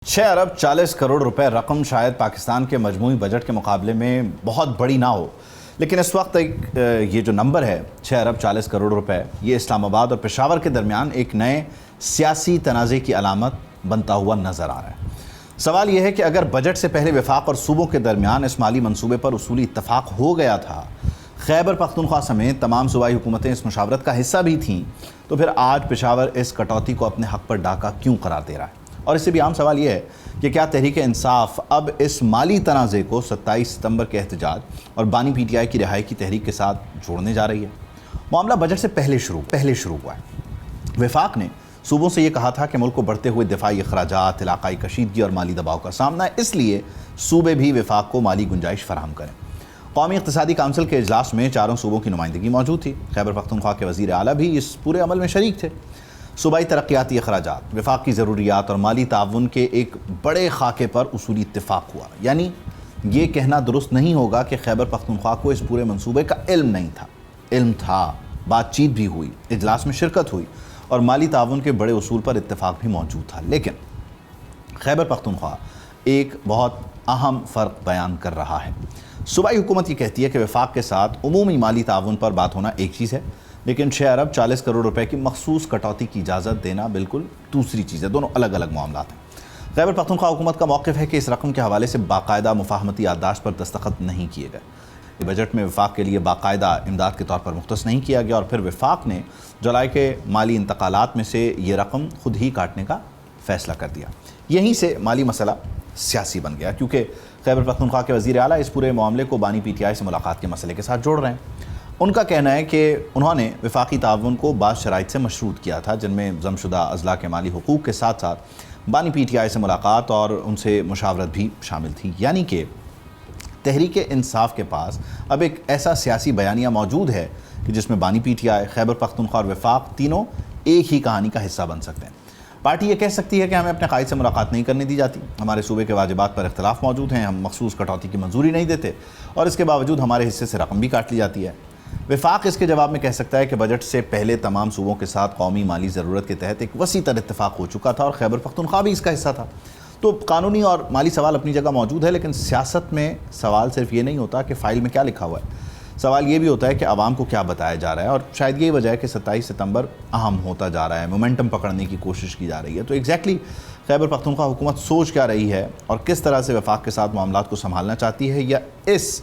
6 अरब 40 करोड़ रुपए रकम शायद पाकिस्तान के मजमूई बजट के मुकाबले में बहुत बड़ी ना हो, लेकिन इस वक्त ये जो नंबर है 6 अरब 40 करोड़ रुपए, ये इस्लामाबाद और पेशावर के दरमियान एक नए सियासी तनाज़े की अलामत बनता हुआ नज़र आ रहा है। सवाल यह है कि अगर बजट से पहले वफाक और सूबों के दरमियान इस माली मंसूबे पर उसूली इत्तफाक हो गया था, खैबर पख्तूनख्वा समेत तमाम सूबाई हुकूमतें इस मुशावरत का हिस्सा भी थीं, तो फिर आज पेशावर इस कटौती को अपने हक़ पर डाका क्यों करार दे रहा है? और इससे भी आम सवाल यह है कि क्या तहरीक इंसाफ अब इस माली तनाज़े को 27 सितंबर के एहतजाज और बानी PTI की रिहाई की तहरीक के साथ जोड़ने जा रही है? मामला बजट से पहले शुरू हुआ है। वफाक ने सूबों से ये कहा था कि मुल्क को बढ़ते हुए दिफाई अखराजात, इलाकाई कशीदगी और माली दबाव का सामना है, इसलिए सूबे भी वफाक को माली गुंजाइश फराहम करें। कौमी इक़्तिसादी काउंसिल के इजलास में 4 सूबों की नुमाइंदगी मौजूद थी। खैबर पख्तूनख्वा के वज़ीर आला भी इस पूरे अमल में शरीक थे। सूबाई तरक्याती अखराजात, वफाक की ज़रूरियात और माली ताउन के एक बड़े खाके पर उसूली इत्तिफाक हुआ। यानी ये कहना दुरुस्त नहीं होगा कि खैबर पख्तूनख्वा को इस पूरे मंसूबे का इल्म नहीं था। इल्म था, बातचीत भी हुई, इजलास में शिरकत हुई और माली ताउन के बड़े उसूल पर इत्तिफाक भी मौजूद था। लेकिन खैबर पख्तूनख्वा एक बहुत अहम फ़र्क बयान कर रहा है। सूबाई हुकूमत ये कहती है कि वफाक के साथ उमूमी माली ताउन पर बात होना एक चीज़ है, लेकिन 6 अरब 40 करोड़ रुपए की मखसूस कटौती की इजाज़त देना बिल्कुल दूसरी चीज़ है। दोनों अलग अलग मामला हैं। खैबर पख्तूनख्वा हुकूमत का मौक़िफ़ है कि इस रकम के हवाले से बाकायदा मुफाहमती याददाश्त पर दस्तखत नहीं किए गए। बजट में वफाक के लिए बाकायदा इमदाद के तौर पर मुख्तस नहीं किया गया और फिर वफाक ने जुलाई के माली इंतकालात में से ये रकम खुद ही काटने का फ़ैसला कर दिया। यहीं से माली मसला सियासी बन गया, क्योंकि खैबर पख्तूनख्वा के वज़ीर आला इस पूरे मामले को बानी PTI से मुलाकात के मसले के साथ जोड़ रहे हैं। उनका कहना है कि उन्होंने वफाकी ताउन को बाज़ शराइत से मशरूत किया था, जिनमें ज़मशुदा अज़ला के माली हुकूक़ के साथ साथ बानी PTI से मुलाकात और उनसे मुशावरत भी शामिल थी। यानी कि तहरीक इंसाफ के पास अब एक ऐसा सियासी बयानिया मौजूद है कि जिसमें बानी PTI, खैबर पख्तूनख्वा और वफाक तीनों एक ही कहानी का हिस्सा बन सकते हैं। पार्टी ये कह सकती है कि हमें अपने कायद से मुलाकात नहीं करने दी जाती, हमारे सूबे के वाजिबात पर इख्तलाफ मौजूद हैं, हम मखसूस कटौती की मंजूरी नहीं देते और इसके बावजूद हमारे हिस्से से रकम भी काट ली जाती है। वफाक इसके जवाब में कह सकता है कि बजट से पहले तमाम सूबों के साथ कौमी माली ज़रूरत के तहत एक वसी तर इत्तफाक हो चुका था और खैबर पख्तूनख्वा भी इसका हिस्सा था। तो कानूनी और माली सवाल अपनी जगह मौजूद है, लेकिन सियासत में सवाल सिर्फ ये नहीं होता कि फ़ाइल में क्या लिखा हुआ है। सवाल ये भी होता है कि आवाम को क्या बताया जा रहा है, और शायद यही वजह है कि 27 सितंबर अहम होता जा रहा है, मोमेंटम पकड़ने की कोशिश की जा रही है। तो एग्जैक्टली खैबर पख्तूनख्वा हुकूमत सोच क्या रही है और किस तरह से वफाक के साथ मामलात को संभालना चाहती है, या इस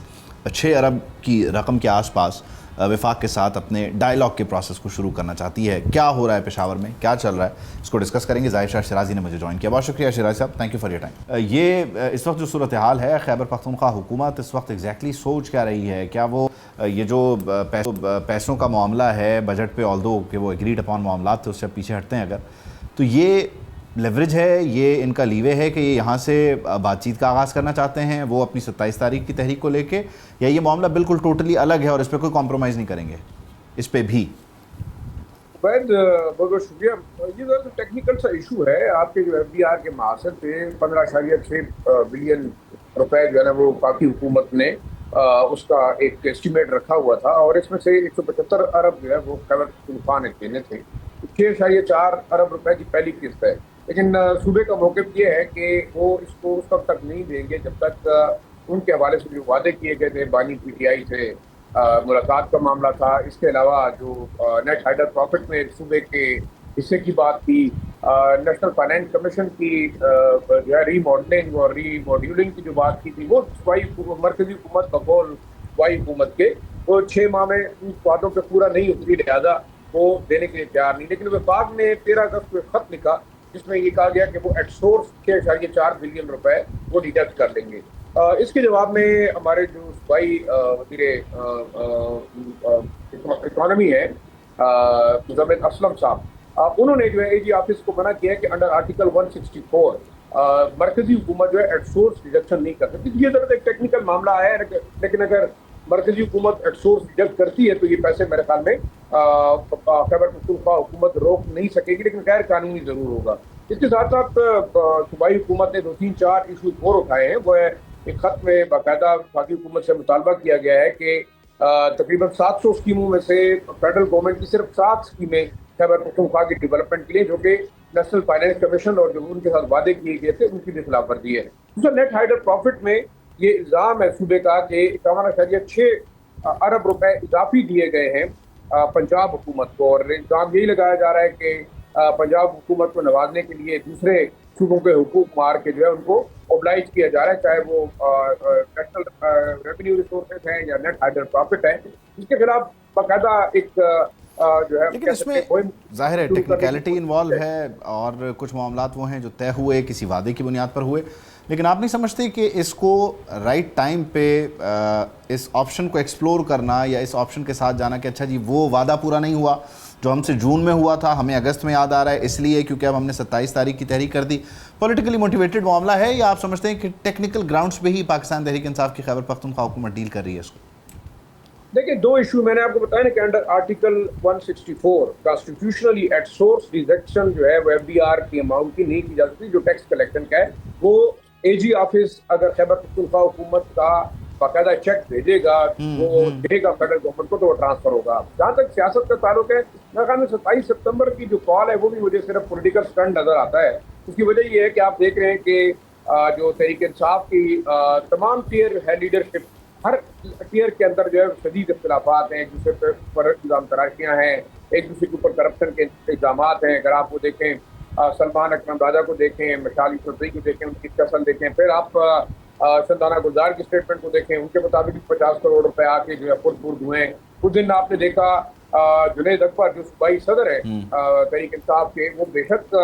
6 अरब की रकम के आसपास वफाक के साथ अपने डायलॉग के प्रोसेस को शुरू करना चाहती है? क्या हो रहा है पेशावर में, क्या चल रहा है, इसको डिस्कस करेंगे। ज़ाहिर शाह शिराजी ने मुझे ज्वाइन किया, बहुत शुक्रिया शिराजी साहब, thank you for your time. ये इस वक्त जो सूरत हाल है, खैबर पख्तूनख्वा हुकूमत इस वक्त एग्जैक्टली सोच क्या रही है? क्या वो ये जो पैसों का मामला है बजट पे, ऑल्दो कि वो एग्रीड अपॉन मामला थे, उससे पीछे हटते हैं अगर, तो ये लेवरेज है, ये इनका लीवे है कि ये यहाँ से बातचीत का आगाज़ करना चाहते हैं वो अपनी 27 तारीख की तहरीक को लेके, या ये मामला बिल्कुल टोटली अलग है और इस पर कोई कॉम्प्रोमाइज़ नहीं करेंगे इस पे भी? बहुत बहुत शुक्रिया। ये तो टेक्निकल सा इशू है। आपके जो FDR के महासर पे 15.6 बिलियन रुपए जो है ना वो पाकि हुकूमत ने उसका एक एस्टिमेट रखा हुआ था और इसमें से 175 अरब जो है वो खैबर पख्तूनख्वा ने देने थे। 6.4 अरब रुपए की पहली किस्त है, लेकिन सूबे का मौक़िफ़ ये है कि वो इसको उस वक्त तक नहीं देंगे जब तक उनके हवाले से जो वादे किए गए थे बानी PTI से मुलाकात का मामला था। इसके अलावा जो नेट हाइडर प्रॉफिट में सूबे के हिस्से की बात थी, नेशनल फाइनेंस कमीशन की जो है रीमॉडलिंग और रीमॉड्यूलिंग की जो बात की थी, वो मरकजी हुकूमत बकौल सूबाई हुकूमत के वो 6 माह में उन वादों पर पूरा नहीं उतरी, लिहाजा वो देने के लिए तैयार नहीं। लेकिन वफाक ने 13 अगस्त को खत लिखा जिसमें ये कहा गया कि वो एट सोर्स 6.4 बिलियन रुपए वो डिडक्ट कर लेंगे। इसके जवाब में हमारे जो सूबाई वज़ीर इकॉनमी है मुज़म्मिल असलम साहब, उन्होंने जो है AG ऑफिस को मना किया है कि अंडर आर्टिकल 164 मरकजी हुकूमत जो है एट सोर्स डिडक्शन नहीं कर सकती। ये जरूर एक टेक्निकल मामला है, लेकिन अगर मरकजी हुकूमत एट सोर्स डिडक्ट करती है तो ये पैसे मेरे ख्याल में खैबर पख्तूनख्वा हुकूमत रोक नहीं सकेगी, लेकिन गैर कानूनी ज़रूर होगा। इसके साथ साथ सूबाई हुकूमत ने 2-3-4 इशू और उठाए हैं। वो है एक खत में बाकायदा वफाकी हुकूमत से मुतालबा किया गया है कि तकरीबन 700 स्कीमों में से फेडरल गवर्नमेंट की सिर्फ 7 स्कीमें खैबर पख्तूनख्वा की डेवलपमेंट के लिए, जो कि نیشنل فائنینس کمیشن اور جو ان کے ساتھ وعدے کیے گئے تھے ان کی بھی خلاف ورزی ہے. دوسرا نیٹ ہائڈر پروفٹ میں یہ الزام ہے صوبے کا کہ 51.6 ارب روپے اضافی دیے گئے ہیں پنجاب حکومت کو, اور الزام یہی لگایا جا رہا ہے کہ پنجاب حکومت کو نوازنے کے لیے دوسرے صوبوں کے حقوق مار کے جو ہے ان کو اوبلائز کیا جا رہا ہے, چاہے وہ نیشنل ریونیو ریسورسز ہیں یا نیٹ ہائڈر پروفٹ ہے, جس کے خلاف باقاعدہ ایک جو ہے. لیکن اس میں ظاہر ہے ٹیکنیکلٹی انوالو ہے اور کچھ معاملات وہ ہیں جو طے ہوئے کسی وعدے کی بنیاد پر ہوئے, لیکن آپ نہیں سمجھتے کہ اس کو رائٹ ٹائم پہ اس آپشن کو ایکسپلور کرنا یا اس آپشن کے ساتھ جانا کہ اچھا جی وہ وعدہ پورا نہیں ہوا جو ہم سے جون میں ہوا تھا, ہمیں اگست میں یاد آ رہا ہے اس لیے کیونکہ اب ہم نے 27 تاریخ کی تحریک کر دی, پولیٹیکلی موٹیویٹڈ معاملہ ہے, یا آپ سمجھتے ہیں کہ ٹیکنیکل گراؤنڈز پہ ہی پاکستان تحریک انصاف کی خیبر پختونخوا حکومت ڈیل کر رہی ہے اس کو؟ دیکھیں دو ایشو میں نے آپ کو بتایا نا کہ under article 164 constitutionally at source deduction جو ہے وہ ایف ڈی آر کی اماؤنٹ کی نہیں کی جا سکتی جو ٹیکس کلیکشن کا ہے. وہ اے جی آفس اگر خیبر پختونخوا حکومت کا باقاعدہ چیک بھیجے گا وہ دے گا فیڈرل گورنمنٹ کو تو وہ ٹرانسفر ہوگا. جہاں تک سیاست کا تعلق ہے میرے خیال میں 27 ستمبر کی جو کال ہے وہ بھی مجھے صرف پولیٹیکل اسٹنٹ نظر آتا ہے. اس کی وجہ یہ ہے کہ آپ دیکھ رہے ہیں کہ جو تحریک انصاف کی تمام ٹیئر ہے لیڈرشپ, ہر ٹیئر کے اندر جو ہے شدید اختلافات ہیں, ایک دوسرے پر الزام تراشیاں ہیں, ایک دوسرے کے اوپر کرپشن کے الزامات ہیں. اگر آپ کو دیکھیں سلمان اکرم راجہ کو دیکھیں, مشال یوسفزئی کو دیکھیں, ان کی قسم دیکھیں, پھر آپ شندانہ گلزار کی اسٹیٹمنٹ کو دیکھیں, ان کے مطابق 50 کروڑ روپے آ کے جو ہے خود ہوئے ہیں. کچھ دن آپ نے دیکھا جنید اکبر جو صوبائی صدر ہے تحریک انصاف کے, وہ بے شک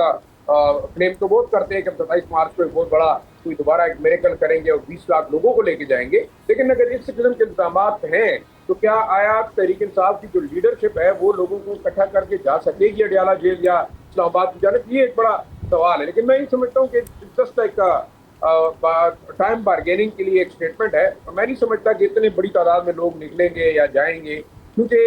کلیم تو بہت کرتے ہیں کہ 27 مارچ کو بہت بڑا کوئی دوبارہ ایک میریکل کریں گے اور 20 لاکھ لوگوں کو لے کے جائیں گے, لیکن اگر اس قسم کے الزامات ہیں تو کیا آیا تحریک انصاف کی جو لیڈرشپ ہے وہ لوگوں کو اکٹھا کر کے جا سکے گی اڈیالہ جیل یا اسلام آباد کی جانب؟ یہ ایک بڑا سوال ہے. لیکن میں یہ سمجھتا ہوں کہ جسٹ ایک ٹائم بارگیننگ کے لیے ایک اسٹیٹمنٹ ہے. میں نہیں سمجھتا کہ اتنی بڑی تعداد میں لوگ نکلیں گے یا جائیں گے, کیونکہ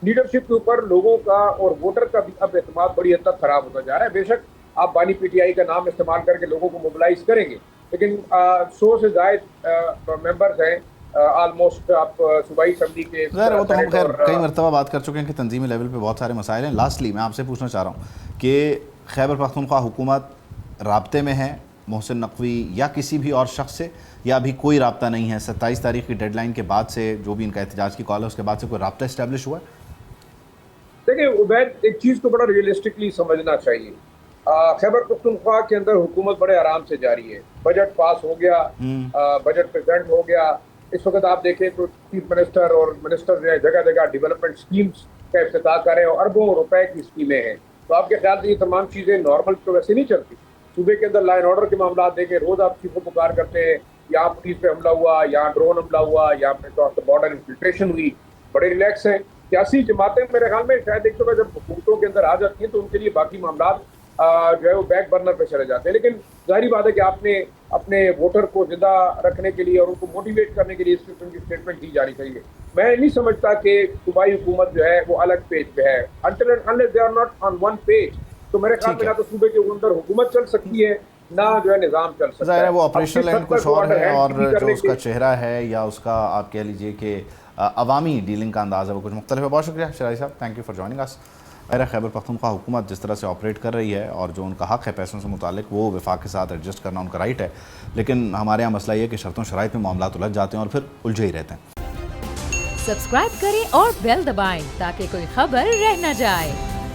لیڈرشپ کے اوپر لوگوں کا اور ووٹر کا بھی اب اعتماد بڑی حد تک خراب ہوتا جا رہا ہے. بے شک آپ بانی پی ٹی آئی کا نام استعمال کر کے لوگوں کو موبلائز کریں گے, لیکن 100 سے زائد ممبرز ہیں آلموسٹ آپ صوبائی اسمبلی کے. وہ تو ہم خیر کئی مرتبہ بات کر چکے ہیں کہ تنظیمی لیول پہ بہت سارے مسائل ہیں. لاسٹلی میں آپ سے پوچھنا چاہ رہا ہوں کہ خیبر پختونخوا حکومت رابطے میں ہے محسن نقوی یا کسی بھی اور شخص سے, یا ابھی کوئی رابطہ نہیں ہے 27 تاریخ کی ڈیڈ لائن کے بعد سے, جو بھی ان کا احتجاج کی کال ہے اس کے بعد سے کوئی رابطہ اسٹیبلش ہوا ہے؟ دیکھیں عبید, ایک چیز کو بڑا ریئلسٹکلی سمجھنا چاہیے. خیبر پختونخوا کے اندر حکومت بڑے آرام سے جاری ہے. بجٹ پاس ہو گیا, بجٹ پریزنٹ ہو گیا. اس وقت آپ دیکھیں تو چیف منسٹر اور منسٹر جو ہے جگہ جگہ ڈیولپمنٹ سکیمز کا افتتاح کر رہے ہیں اور اربوں روپے کی اسکیمیں ہیں. تو آپ کے خیال سے یہ تمام چیزیں نارمل تو ویسے نہیں چلتی. صوبے کے اندر لا اینڈ آرڈر کے معاملات دیکھیں, روز آپ چیف کو پکار کرتے ہیں, یہاں پولیس پہ حملہ ہوا, یہاں ڈرون حملہ ہوا, یہاں پہ بارڈر انفلٹریشن ہوئی, بڑے ریلیکس ہیں. سیاسی جماعتیں میرے خیال میں شاید ایک تو جب حکومتوں کے اندر آ جاتی ہیں تو ان کے لیے باقی معاملات جو ہے وہ بیک برنر پہ چلے جاتے ہیں. لیکن ظاہری بات ہے کہ آپ نے اپنے ووٹر کو زندہ رکھنے کے لیے اور ان کو موٹیویٹ کرنے کے لیے اس قسم کی اسٹیٹمنٹ دی جانی چاہیے. میں نہیں سمجھتا کہ صوبائی حکومت جو ہے وہ الگ پیج پہ ہے. until and unless they are not on one page, تو میرے خیال میں نہ تو صوبے کے اندر حکومت چل سکتی ہے نہ جو ہے نظام چل سکتا ہے. ظاہر ہے وہ آپریشنل اینڈ کچھ اور ہے, اور جو اس کا چہرہ ہے یا اس کا آپ کہہ لیجئے کہ عوامی ڈیلنگ کا انداز ہے وہ کچھ مختلف ہے. بہت شکریہ شرائع صاحب, تھینک یو فار جوائننگ اس. خیبر پختونخوا حکومت جس طرح سے آپریٹ کر رہی ہے اور جو ان کا حق ہے پیسوں سے متعلق, وہ وفاق کے ساتھ ایڈجسٹ کرنا ان کا رائٹ ہے, لیکن ہمارے یہاں مسئلہ یہ ہے کہ شرطوں شرائط میں معاملات الجھ جاتے ہیں اور پھر الجھے ہی رہتے ہیں. سبسکرائب کریں اور بیل دبائیں تاکہ کوئی خبر رہ نہ جائے.